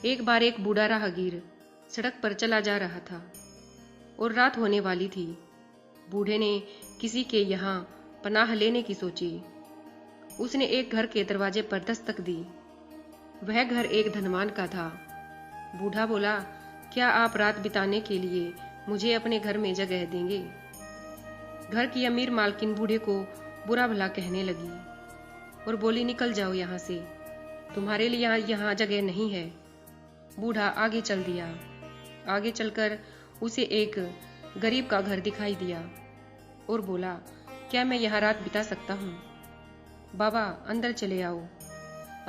एक बार एक बूढ़ा राहगीर सड़क पर चला जा रहा था और रात होने वाली थी। बूढ़े ने किसी के यहाँ पनाह लेने की सोची। उसने एक घर के दरवाजे पर दस्तक दी। वह घर एक धनवान का था। बूढ़ा बोला, क्या आप रात बिताने के लिए मुझे अपने घर में जगह देंगे? घर की अमीर मालकिन बूढ़े को बुरा भला कहने लगी और बोली, निकल जाओ यहाँ से, तुम्हारे लिए यहाँ जगह नहीं है। बूढ़ा आगे चल दिया। आगे चलकर उसे एक गरीब का घर दिखाई दिया और बोला, क्या मैं यहाँ रात बिता सकता हूँ? बाबा, अंदर चले आओ।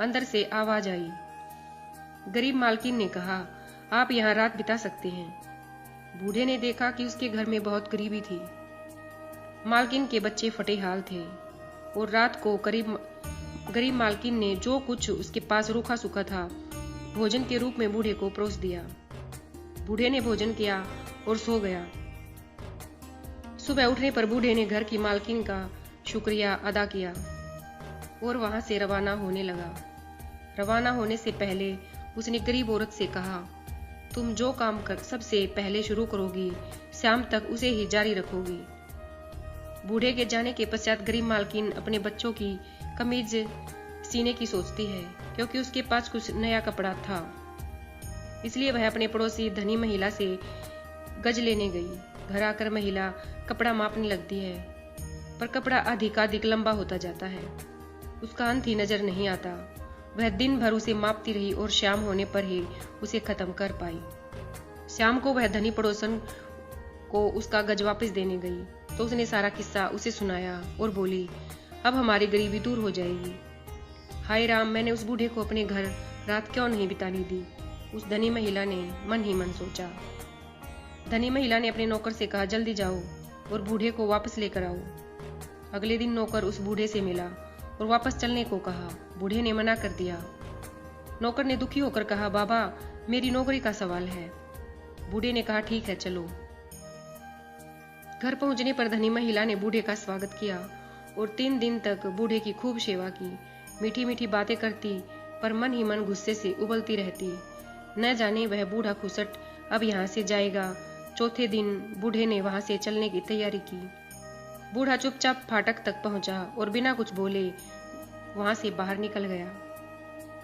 अंदर से आवाज आई। गरीब मालकिन ने कहा, आप यहाँ रात बिता सकते हैं। बूढ़े ने देखा कि उसके घर में बहुत गरीबी थी। मालकिन के बच्चे फटे हाल थे और रात को गरीब मालकिन ने जो कुछ उसके पास रूखा सूखा था भोजन के रूप में बूढ़े को परोस दिया। बूढ़े ने भोजन किया और सो गया। सुबह उठने पर बूढ़े ने घर की मालकिन का शुक्रिया अदा किया और वहां से रवाना होने लगा। रवाना होने से पहले उसने गरीब औरत से कहा, तुम जो काम सबसे पहले शुरू करोगी, शाम तक उसे ही जारी रखोगी। बूढ़े के जाने के पश्चात गरीब मालकिन अपने बच्चों की कमीज सीने की सोचती है, क्योंकि उसके पास कुछ नया कपड़ा था। इसलिए वह अपने पड़ोसी धनी महिला से गज लेने गई। घर आकर महिला कपड़ा मापने लगती है, पर कपड़ा अधिकाधिक लंबा होता जाता है। उसका अंत ही नजर नहीं आता। वह दिन भर उसे मापती रही और शाम होने पर ही उसे खत्म कर पाई। शाम को वह धनी पड़ोसन को उसका गज वापस देने गई तो उसने सारा किस्सा उसे सुनाया और बोली, अब हमारी गरीबी दूर हो जाएगी। हाय राम, मैंने उस बूढ़े को अपने घर रात क्यों नहीं बिताने दी? उस धनी महिला ने मन ही मन सोचा। धनी महिला ने अपने नौकर से कहा, जल्दी जाओ और बूढ़े को वापस लेकर आओ। अगले दिन नौकर उस बूढ़े से मिला और वापस चलने को कहा। बूढ़े ने मना कर दिया। नौकर ने दुखी होकर कहा, बाबा, मेरी नौकरी का सवाल है। बूढ़े ने कहा, ठीक है, चलो। घर पहुंचने पर धनी महिला ने बूढ़े का स्वागत किया और 3 दिन तक बूढ़े की खूब सेवा की। मीठी मीठी बातें करती, पर मन ही मन गुस्से से उबलती रहती। न जाने वह बूढ़ा खुसट अब यहाँ से जाएगा। चौथे दिन बूढ़े ने वहां से चलने की तैयारी की। बूढ़ा चुपचाप फाटक तक पहुंचा और बिना कुछ बोले वहां से बाहर निकल गया।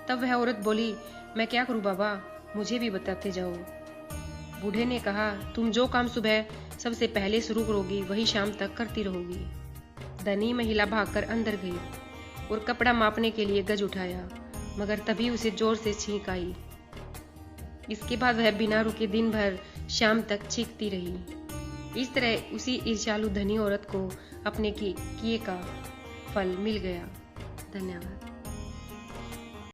तब वह औरत बोली, मैं क्या करूं बाबा, मुझे भी बताते जाओ। बूढ़े ने कहा, तुम जो काम सुबह सबसे पहले शुरू करोगी वही शाम तक करती रहोगी। धनी महिला भागकर अंदर गई और कपड़ा मापने के लिए गज उठाया, मगर तभी उसे जोर से छींक आई। इसके बाद वह बिना रुके दिन भर शाम तक चीखती रही। इस तरह उसी ईर्ष्यालु धनी औरत को अपने किए का फल मिल गया। धन्यवाद।